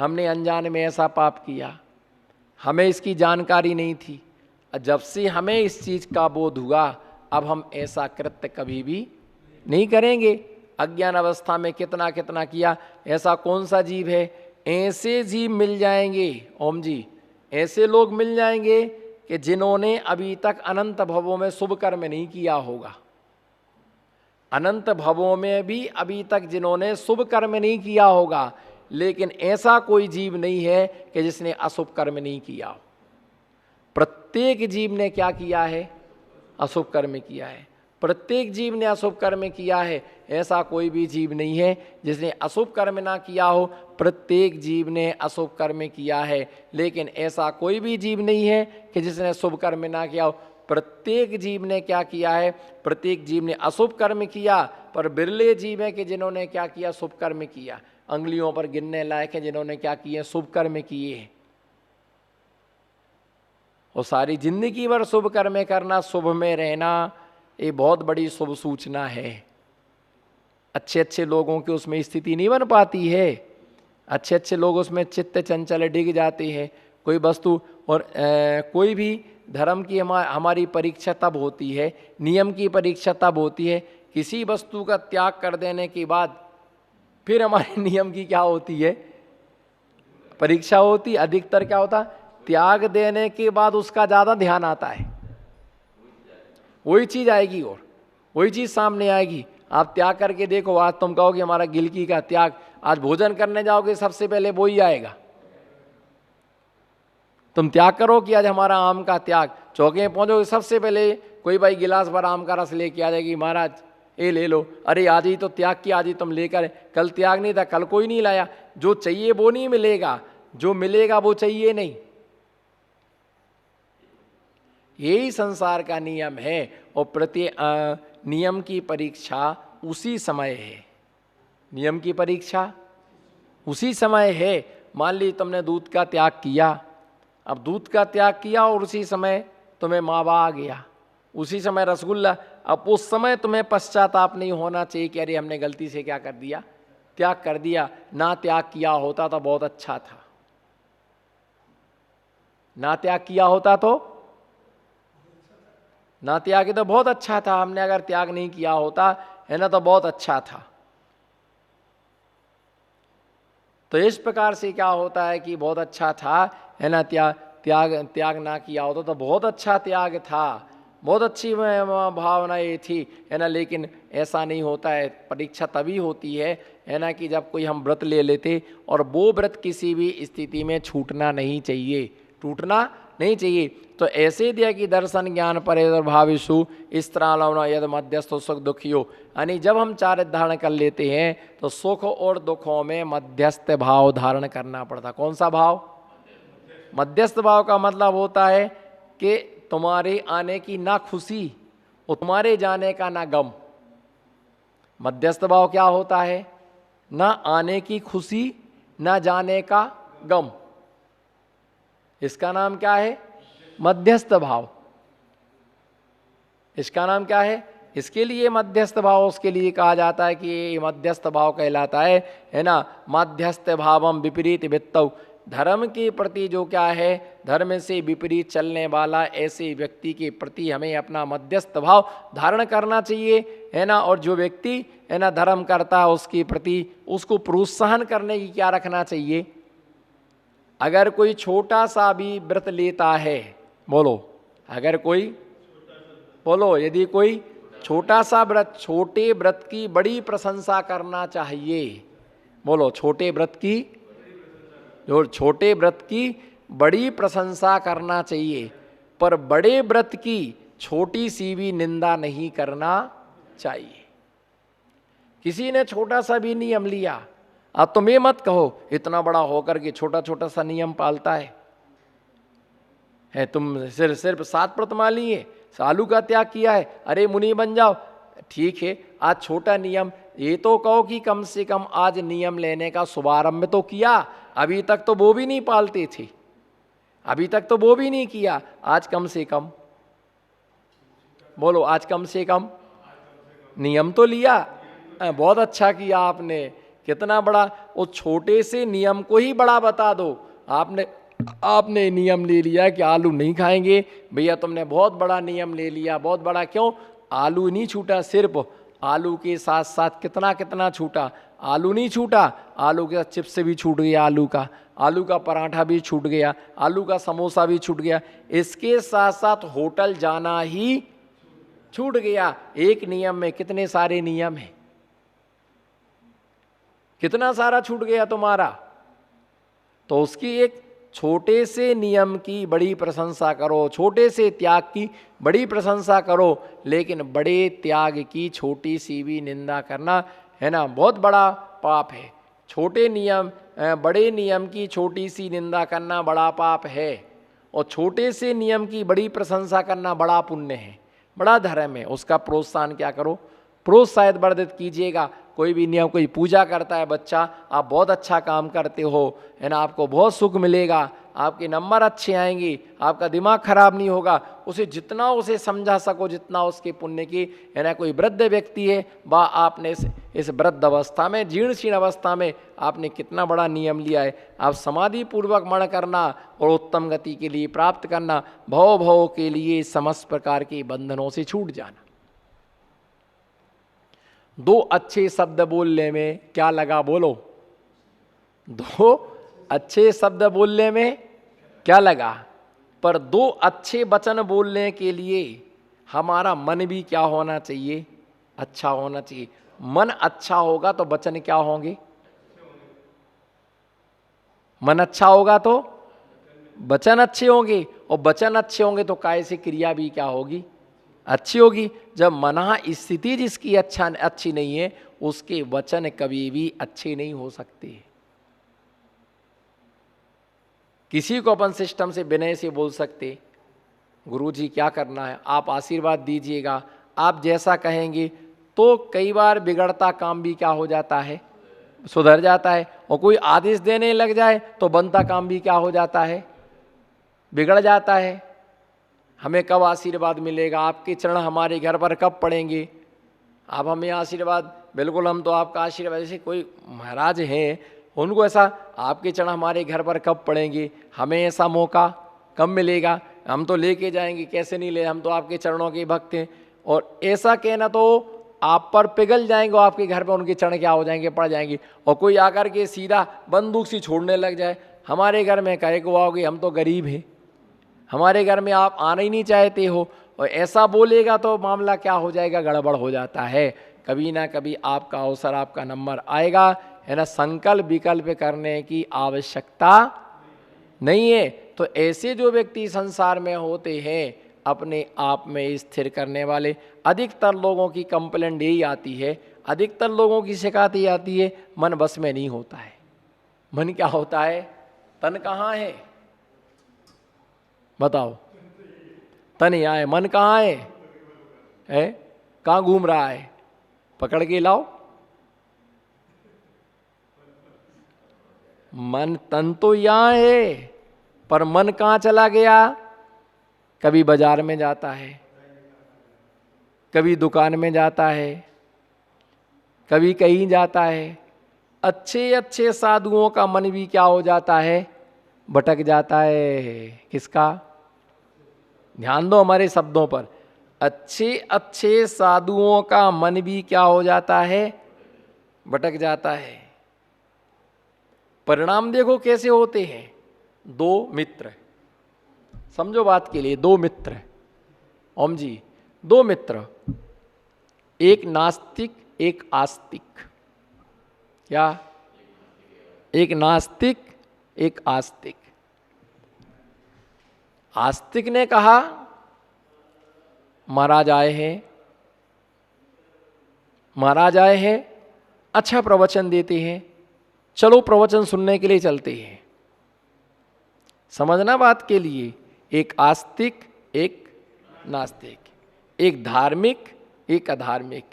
हमने अनजाने में ऐसा पाप किया, हमें इसकी जानकारी नहीं थी। जब से हमें इस चीज़ का बोध हुआ, अब हम ऐसा कृत्य कभी भी नहीं करेंगे। अज्ञान अवस्था में कितना कितना किया। ऐसा कौन सा जीव है, ऐसे जीव मिल जाएंगे ओम जी, ऐसे लोग मिल जाएंगे कि जिन्होंने अभी तक अनंत भवों में शुभ कर्म नहीं किया होगा। अनंत भवों में भी अभी तक जिन्होंने शुभ कर्म नहीं किया होगा, लेकिन ऐसा कोई जीव नहीं है कि जिसने अशुभ कर्म नहीं किया हो। प्रत्येक जीव ने क्या किया है, अशुभ कर्म किया है। प्रत्येक जीव ने अशुभ कर्म किया है। ऐसा कोई भी जीव नहीं है जिसने अशुभ कर्म ना किया हो। प्रत्येक जीव ने अशुभ कर्म किया है, लेकिन ऐसा कोई भी जीव नहीं है कि जिसने शुभ कर्म ना किया हो। प्रत्येक जीव ने क्या किया है, प्रत्येक जीव ने अशुभ कर्म किया, पर बिरले जीव है कि जिन्होंने क्या किया, शुभ कर्म किया। अंगुलियों पर गिनने लायक है जिन्होंने क्या किए, शुभ कर्म किए। और सारी जिंदगी भर शुभ कर्म करना, शुभ में रहना, ये बहुत बड़ी शुभ सूचना है। अच्छे अच्छे लोगों की उसमें स्थिति नहीं बन पाती है। अच्छे अच्छे लोग उसमें चित्त चंचल डिग जाते हैं। कोई वस्तु और कोई भी धर्म की हमारी परीक्षा तब होती है, नियम की परीक्षा तब होती है, किसी वस्तु का त्याग कर देने के बाद फिर हमारे नियम की क्या होती है, परीक्षा होती। अधिकतर क्या होता, त्याग देने के बाद उसका ज़्यादा ध्यान आता है। वही चीज़ आएगी और वही चीज़ सामने आएगी। आप त्याग करके देखो, आज तुम कहोगे हमारा गिलकी का त्याग, आज भोजन करने जाओगे सबसे पहले वो ही आएगा। तुम त्याग करो कि आज हमारा आम का त्याग, चौके में पहुँचोगे सबसे पहले कोई भाई गिलास भर आम का रस लेके आ जाएगी, महाराज ये ले लो। अरे आज ही तो त्याग किया, आज ही तुम लेकर, कल त्याग नहीं था, कल कोई नहीं लाया। जो चाहिए वो नहीं मिलेगा, जो मिलेगा वो चाहिए नहीं। यही संसार का नियम है। और नियम की परीक्षा उसी समय है, नियम की परीक्षा उसी समय है। मान ली तुमने दूध का त्याग किया, अब दूध का त्याग किया और उसी समय तुम्हें मावा आ गया, उसी समय रसगुल्ला। अब उस समय तुम्हें पश्चाताप नहीं होना चाहिए कि अरे हमने गलती से क्या कर दिया, त्याग कर दिया। ना त्याग किया होता तो बहुत अच्छा था, ना त्याग किया होता तो, ना त्याग तो बहुत अच्छा था। हमने अगर त्याग नहीं किया होता है ना, तो बहुत अच्छा था। तो इस प्रकार से क्या होता है कि बहुत अच्छा था, है ना, त्याग ना किया होता तो बहुत अच्छा त्याग था, बहुत अच्छी भावना ये थी, है ना। लेकिन ऐसा नहीं होता है। परीक्षा तभी होती है ना, कि जब कोई हम व्रत ले लेते, और वो व्रत किसी भी स्थिति में छूटना नहीं चाहिए, टूटना नहीं चाहिए। तो ऐसे दिया कि दर्शन ज्ञान परे भाविषु इस तरह यद मध्यस्थ सुख दुखियो, यानी जब हम चारित्र धारण कर लेते हैं तो सुख और दुखों में मध्यस्थ भाव धारण करना पड़ता। कौन सा भाव, मध्यस्थ भाव का मतलब होता है कि तुम्हारे आने की ना खुशी और तुम्हारे जाने का ना गम। मध्यस्थ भाव क्या होता है, ना आने की खुशी ना जाने का गम, इसका नाम क्या है, मध्यस्थ भाव। इसका नाम क्या है, इसके लिए मध्यस्थ भाव उसके लिए कहा जाता है कि ये मध्यस्थ भाव कहलाता है ना। मध्यस्थ भावम विपरीत वित्तौ, धर्म के प्रति जो क्या है, धर्म से विपरीत चलने वाला ऐसे व्यक्ति के प्रति हमें अपना मध्यस्थ भाव धारण करना चाहिए, है ना। और जो व्यक्ति है ना धर्म करता है उसके प्रति उसको प्रोत्साहन करने की क्या रखना चाहिए। अगर कोई छोटा सा भी व्रत लेता है, बोलो, अगर कोई, बोलो, यदि कोई छोटा सा व्रत, छोटे व्रत की बड़ी प्रशंसा करना चाहिए, बोलो, छोटे व्रत की, जो छोटे व्रत की बड़ी प्रशंसा करना चाहिए, पर बड़े व्रत की छोटी सी भी निंदा नहीं करना चाहिए। किसी ने छोटा सा भी नियम लिया, अब तुम ये मत कहो इतना बड़ा होकर के छोटा छोटा सा नियम पालता है तुम सिर्फ 7 व्रत मान लिए, आलू का त्याग किया है, अरे मुनि बन जाओ। ठीक है, आज छोटा नियम, ये तो कहो कि कम से कम आज नियम लेने का शुभारंभ तो किया। अभी तक तो वो भी नहीं पालते थे, अभी तक तो वो भी नहीं किया, आज कम से कम, बोलो, आज कम से कम नियम तो लिया। बहुत अच्छा किया आपने, कितना बड़ा, उस छोटे से नियम को ही बड़ा बता दो। आपने नियम ले लिया कि आलू नहीं खाएंगे, भैया तुमने बहुत बड़ा नियम ले लिया। बहुत बड़ा क्यों? आलू नहीं छूटा, सिर्फ आलू के साथ साथ कितना कितना छूटा। आलू नहीं छूटा, आलू के साथ चिप्स भी छूट गया, आलू का पराठा भी छूट गया, आलू का समोसा भी छूट गया, इसके साथ साथ होटल जाना ही छूट गया। एक नियम में कितने सारे नियम हैं, कितना सारा छूट गया तुम्हारा। तो उसकी एक छोटे से नियम की बड़ी प्रशंसा करो, छोटे से त्याग की बड़ी प्रशंसा करो, लेकिन बड़े त्याग की छोटी सी भी निंदा करना है ना, बहुत बड़ा पाप है। छोटे नियम, बड़े नियम की छोटी सी निंदा करना बड़ा पाप है, और छोटे से नियम की बड़ी प्रशंसा करना बड़ा पुण्य है, बड़ा धर्म है। उसका प्रोत्साहन क्या करो, प्रोत्साहित वर्धित कीजिएगा। कोई भी नियम, कोई पूजा करता है बच्चा, आप बहुत अच्छा काम करते हो, है ना, आपको बहुत सुख मिलेगा, आपके नंबर अच्छे आएंगे, आपका दिमाग खराब नहीं होगा, उसे जितना उसे समझा सको, जितना उसके पुण्य की, है ना। कोई वृद्ध व्यक्ति है, बा आपने इस वृद्ध अवस्था में, जीर्ण शीर्ण अवस्था में आपने कितना बड़ा नियम लिया है। आप समाधि पूर्वक मरण करना और उत्तम गति के लिए प्राप्त करना, भव के लिए समस्त प्रकार के बंधनों से छूट जाना। दो अच्छे शब्द बोलने में क्या लगा, बोलो? दो अच्छे शब्द बोलने में क्या लगा? पर दो अच्छे वचन बोलने के लिए हमारा मन भी क्या होना चाहिए? अच्छा होना चाहिए। मन अच्छा होगा तो वचन क्या होंगे? मन अच्छा होगा तो वचन अच्छे होंगे, और वचन अच्छे होंगे तो काय से क्रिया भी क्या होगी? अच्छी होगी। जब मना स्थिति जिसकी अच्छी नहीं है, उसके वचन कभी भी अच्छे नहीं हो सकते। किसी को अपन सिस्टम से विनय से बोल सकते, गुरुजी क्या करना है, आप आशीर्वाद दीजिएगा, आप जैसा कहेंगे, तो कई बार बिगड़ता काम भी क्या हो जाता है? सुधर जाता है। और कोई आदेश देने लग जाए तो बनता काम भी क्या हो जाता है? बिगड़ जाता है। हमें कब आशीर्वाद मिलेगा? आपके चरण हमारे घर पर कब पड़ेंगे? आप हमें आशीर्वाद, बिल्कुल हम तो आपका आशीर्वाद, जैसे कोई महाराज हैं, उनको ऐसा आपके चरण हमारे घर पर कब पड़ेंगे, हमें ऐसा मौका कब मिलेगा, हम तो लेके जाएंगे, कैसे नहीं ले, हम तो आपके चरणों के भक्त हैं। और ऐसा कहना तो आप पर पिघल जाएंगे, आपके घर पर उनके चरण क्या हो जाएंगे? पड़ जाएंगे। और कोई आकर के सीधा बंदूक सी छोड़ने लग जाए, हमारे घर में काहे को आओगे, हम तो गरीब हैं, हमारे घर में आप आना ही नहीं चाहते हो, और ऐसा बोलेगा तो मामला क्या हो जाएगा? गड़बड़ हो जाता है। कभी ना कभी आपका अवसर, आपका नंबर आएगा, है ना। संकल्प विकल्प करने की आवश्यकता नहीं है। तो ऐसे जो व्यक्ति संसार में होते हैं, अपने आप में स्थिर करने वाले, अधिकतर लोगों की कंप्लेंट यही आती है, अधिकतर लोगों की शिकायत ये आती है, मन बस में नहीं होता है। मन क्या होता है? तन कहाँ है? बताओ, तन यहाँ है, मन कहाँ है? कहाँ घूम रहा है? पकड़ के लाओ। मन, तन तो यहाँ है, पर मन कहाँ चला गया? कभी बाजार में जाता है, कभी दुकान में जाता है, कभी कहीं जाता है। अच्छे अच्छे साधुओं का मन भी क्या हो जाता है? भटक जाता है। किसका? ध्यान दो हमारे शब्दों पर। अच्छे अच्छे साधुओं का मन भी क्या हो जाता है? भटक जाता है। परिणाम देखो कैसे होते हैं। दो मित्र, समझो बात के लिए, दो मित्र, ओम जी, दो मित्र, एक नास्तिक एक आस्तिक। क्या? एक नास्तिक एक आस्तिक। आस्तिक ने कहा, महाराज आए हैं, अच्छा प्रवचन देते हैं, चलो प्रवचन सुनने के लिए चलते हैं। समझना बात के लिए, एक आस्तिक एक नास्तिक, एक धार्मिक एक अधार्मिक,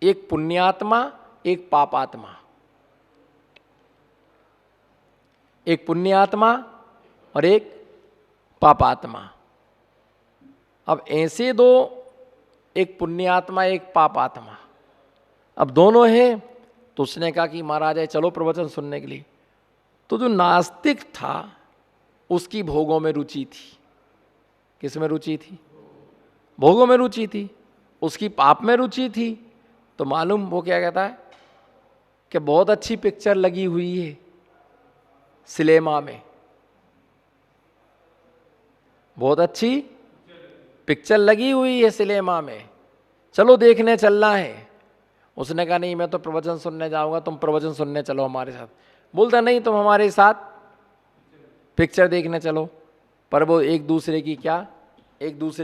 एक पुण्यात्मा एक पापात्मा, एक पुण्यात्मा और एक पापात्मा। अब ऐसे दो, एक पुण्यात्मा एक पापात्मा, अब दोनों हैं, तो उसने कहा कि महाराज चलो प्रवचन सुनने के लिए। तो जो नास्तिक था उसकी भोगों में रुचि थी। किस में रुचि थी? भोगों में रुचि थी। उसकी पाप में रुचि थी। तो मालूम वो क्या कहता है कि बहुत अच्छी पिक्चर लगी हुई है सिनेमा में, बहुत अच्छी पिक्चर लगी हुई है सिनेमा में, चलो देखने चलना है। उसने कहा नहीं मैं तो प्रवचन सुनने जाऊंगा, तुम प्रवचन सुनने चलो हमारे साथ। बोलता नहीं तुम हमारे साथ पिक्चर देखने चलो। पर वो एक दूसरे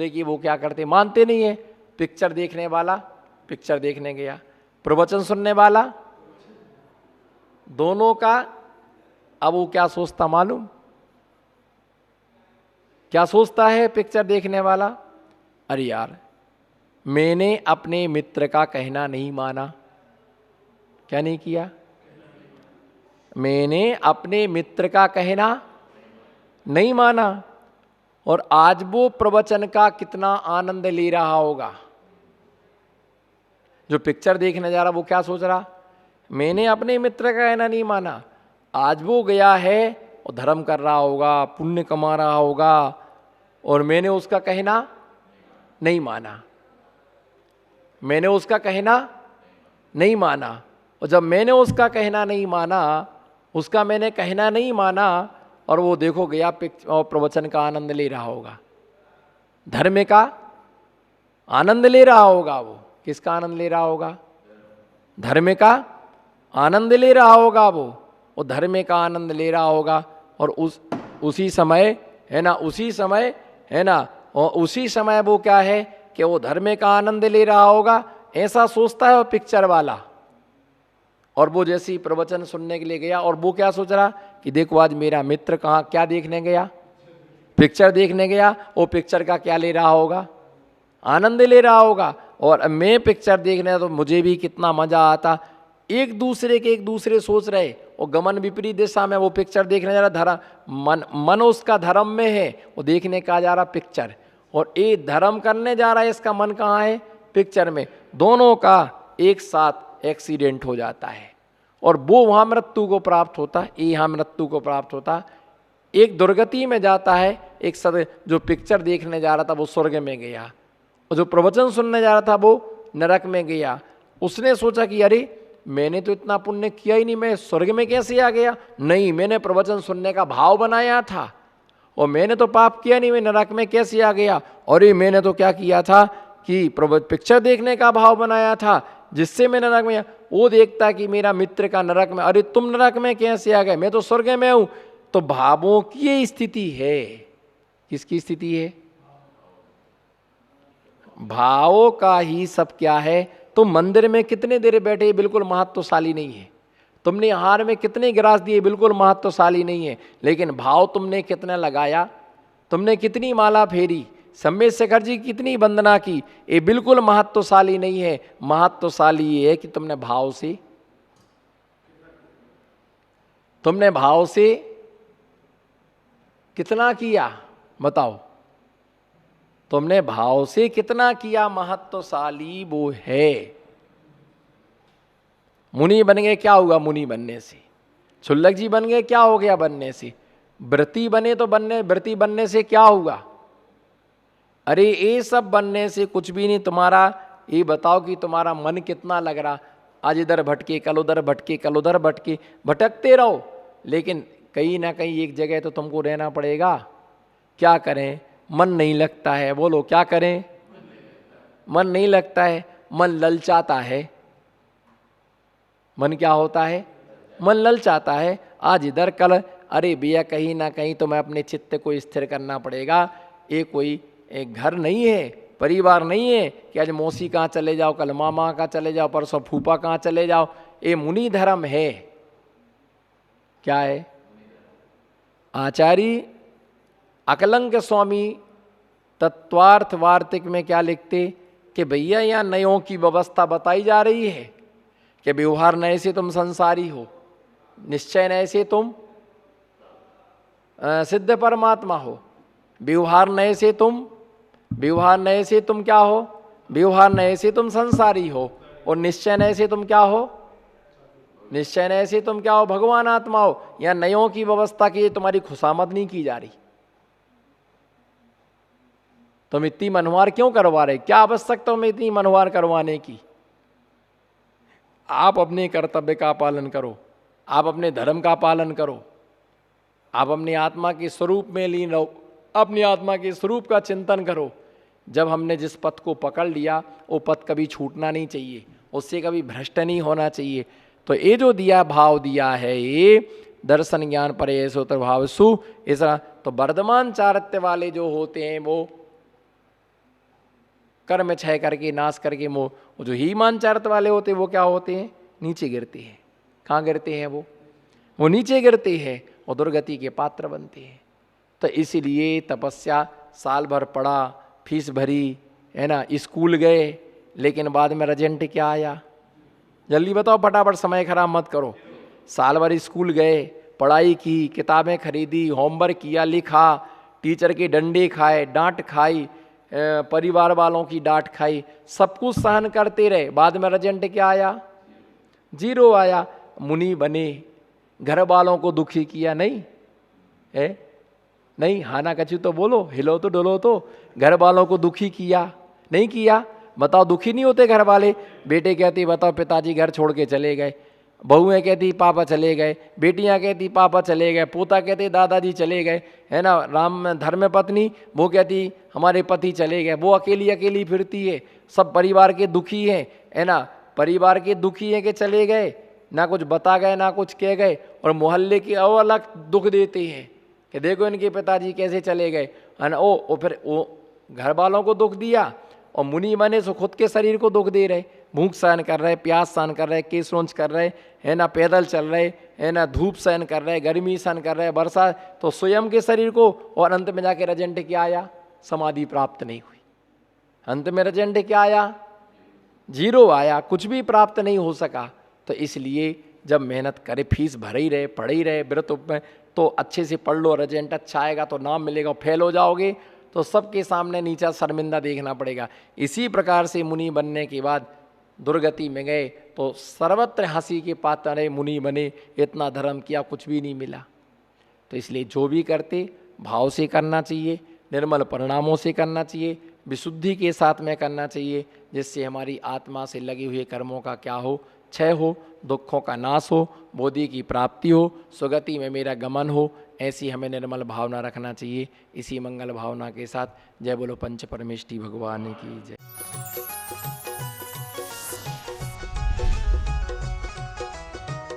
की वो क्या करते, मानते नहीं है। पिक्चर देखने वाला पिक्चर देखने गया, प्रवचन सुनने वाला दोनों का अब वो क्या सोचता मालूम? क्या सोचता है पिक्चर देखने वाला? अरे यार मैंने अपने मित्र का कहना नहीं माना। क्या नहीं किया? मैंने अपने मित्र का कहना नहीं माना। और आज वो प्रवचन का कितना आनंद ले रहा होगा। जो पिक्चर देखने जा रहा वो क्या सोच रहा? मैंने अपने मित्र का कहना नहीं माना। आज वो गया है और धर्म कर रहा होगा, पुण्य कमा रहा होगा, और मैंने उसका कहना नहीं माना। मैंने उसका कहना नहीं माना। और जब मैंने उसका कहना नहीं माना, मैंने कहना नहीं माना, और वो देखो गया और प्रवचन का आनंद ले रहा होगा, धर्म का आनंद ले रहा होगा। वो किसका आनंद ले रहा होगा? धर्म का आनंद ले रहा होगा। वो धर्म का आनंद ले रहा होगा। और उसी समय है ना, और उसी समय वो क्या है कि वो धर्म का आनंद ले रहा होगा, ऐसा सोचता है वो पिक्चर वाला। और वो जैसे ही प्रवचन सुनने के लिए गया, और वो क्या सोच रहा कि देखो आज मेरा मित्र कहाँ क्या देखने गया, पिक्चर देखने गया। वो पिक्चर का क्या ले रहा होगा? आनंद ले रहा होगा। और मैं पिक्चर देखने तो मुझे भी कितना मजा आता। एक दूसरे सोच रहे, और गमन विपरीत दिशा में वो पिक्चर देखने जा रहा। धर्म मन उसका धर्म में है, वो देखने का जा रहा पिक्चर, और ये धर्म करने जा रहा है, इसका मन कहाँ है? पिक्चर में। दोनों का एक साथ एक्सीडेंट हो जाता है, और वो वहाँ मृत्यु को प्राप्त होता है, यहाँ मृत्यु को प्राप्त होता। एक दुर्गति में जाता है, एक जो पिक्चर देखने जा रहा था वो स्वर्ग में गया, और जो प्रवचन सुनने जा रहा था वो नरक में गया। उसने सोचा कि अरे मैंने तो इतना पुण्य किया ही नहीं, मैं स्वर्ग में कैसे आ गया? नहीं, मैंने प्रवचन सुनने का भाव बनाया था, और मैंने तो पाप किया नहीं, मैं नरक में कैसे आ गया? और मैंने तो क्या किया था कि पिक्चर देखने का भाव बनाया था, जिससे मैं नरक में। वो देखता कि मेरा मित्र का नरक में, अरे तुम नरक में कैसे आ गए? मैं तो स्वर्ग में हूं। तो भावों की ये स्थिति है। किसकी स्थिति है? भावों का ही सब क्या है। तुम मंदिर में कितने देर बैठे, बिल्कुल महत्वशाली नहीं है। तुमने हार में कितने गिरास दिए, बिल्कुल महत्वशाली नहीं है। लेकिन भाव तुमने कितना लगाया, तुमने कितनी माला फेरी, सम्मेद शेखर जी कितनी वंदना की, ये बिल्कुल महत्वशाली नहीं है। महत्वशाली ये है कि तुमने भाव से कितना किया, बताओ। तुमने भाव से कितना किया, महत्वशाली वो है। मुनि बन गए, क्या होगा मुनि बनने से? क्षुल्लक जी बन गए, क्या हो गया बनने से? व्रती बने तो व्रती बनने से क्या होगा? अरे ये सब बनने से कुछ भी नहीं। तुम्हारा ये बताओ कि तुम्हारा मन कितना लग रहा, आज इधर भटके कल उधर भटके कल उधर भटके, भटकते रहो, लेकिन कहीं ना कहीं एक जगह तो तुमको रहना पड़ेगा। क्या करें, मन नहीं लगता है। बोलो क्या करें? मन नहीं लगता है, मन ललचाता है। मन क्या होता है? मन ललचाता है। आज इधर कल, अरे भैया कहीं ना कहीं तुम्हें अपने चित्त को स्थिर करना पड़ेगा। एक घर नहीं है, परिवार नहीं है कि आज मौसी कहाँ चले जाओ, कल मामा कहाँ चले जाओ, परसों फूफा कहाँ चले जाओ। ये मुनि धर्म है। क्या है? आचार्य अकलंक स्वामी तत्वार्थ वार्तिक में क्या लिखते कि भैया यहाँ नयों की व्यवस्था बताई जा रही है कि व्यवहार नए से तुम संसारी हो, निश्चय नए से तुम सिद्ध परमात्मा हो। व्यवहार नए से तुम क्या हो? व्यवहार नए से तुम संसारी हो, और निश्चय नए से तुम क्या हो? निश्चय न ऐसे तुम क्या हो, भगवान आत्मा हो। या नयों की व्यवस्था की तुम्हारी खुशामद नहीं की जा रही। तुम इतनी मनवार क्यों करवा रहे, क्या आवश्यकता तुम्हें इतनी मनवार करवाने की। आप अपने कर्तव्य का पालन करो, आप अपने धर्म का पालन करो, आप अपनी आत्मा के स्वरूप में लीन रहो, अपनी आत्मा के स्वरूप का चिंतन करो। जब हमने जिस पथ को पकड़ लिया वो पथ कभी छूटना नहीं चाहिए, उससे कभी भ्रष्ट नहीं होना चाहिए। तो ये जो दिया भाव दिया है, ये दर्शन ज्ञान परे सोतर भाव सु, इस तो वर्धमान चारित्र्य वाले जो होते हैं वो कर्म क्षय करके नाश करके मोह, वो जो हीमान चारित्र्य वाले होते हैं वो क्या होते हैं, नीचे गिरते हैं। कहाँ गिरते हैं वो नीचे गिरते हैं और दुर्गति के पात्र बनते हैं। तो इसीलिए तपस्या साल भर पढ़ा, फीस भरी, है ना, स्कूल गए, लेकिन बाद में रिजल्ट क्या आया, जल्दी बताओ, फटाफट, समय खराब मत करो। साल भर स्कूल गए, पढ़ाई की, किताबें खरीदी, होमवर्क किया, लिखा, टीचर के डंडे खाए, डांट खाई, परिवार वालों की डांट खाई, सब कुछ सहन करते रहे, बाद में रिजल्ट क्या आया, 0 आया। मुनि बने, घर वालों को दुखी किया नहीं है, नहीं, हाना कछु तो बोलो, हिलो तो डोलो तो, घर वालों को दुखी किया नहीं किया। बताओ, दुखी नहीं होते घर वाले। बेटे कहती बताओ पिताजी घर छोड़ के चले गए, बहुएं कहती पापा चले गए, बेटियां कहती पापा चले गए, पोता कहते दादाजी चले गए, है ना, राम धर्म पत्नी वो कहती हमारे पति चले गए, वो अकेली अकेली फिरती है। सब परिवार के दुखी हैं, है ना, परिवार के दुखी हैं कि चले गए, ना कुछ बता गए ना कुछ कह गए, और मोहल्ले के और अलग दुख देते हैं कि देखो इनके पिताजी कैसे चले गए, है ना। ओ फिर वो घर वालों को दुख दिया, और मुनि बने सो खुद के शरीर को दुख दे रहे, भूख सहन कर रहे, प्यास सहन कर रहे, केस रोंच कर रहे, है ना, पैदल चल रहे, है ना, धूप सहन कर रहे, गर्मी सहन कर रहे, वर्षा, तो स्वयं के शरीर को, और अंत में जाके रिजल्ट क्या आया, समाधि प्राप्त नहीं हुई। अंत में रिजल्ट क्या आया, 0 आया, कुछ भी प्राप्त नहीं हो सका। तो इसलिए जब मेहनत करे, फीस भर ही रहे, पढ़ ही रहे, व्रत में, तो अच्छे से पढ़ लो, रिजल्ट अच्छा आएगा तो नाम मिलेगा, फेल हो जाओगे तो सबके सामने नीचा शर्मिंदा देखना पड़ेगा। इसी प्रकार से मुनि बनने के बाद दुर्गति में गए तो सर्वत्र हंसी के पात्र रहे, मुनि बने, इतना धर्म किया, कुछ भी नहीं मिला। तो इसलिए जो भी करते भाव से करना चाहिए, निर्मल परिणामों से करना चाहिए, विशुद्धि के साथ में करना चाहिए, जिससे हमारी आत्मा से लगे हुए कर्मों का क्या हो, क्षय हो, दुखों का नाश हो, बोधि की प्राप्ति हो, सुगति में मेरा गमन हो। ऐसी हमें निर्मल भावना रखना चाहिए। इसी मंगल भावना के साथ जय बोलो पंच परमेष्टि भगवान की जय।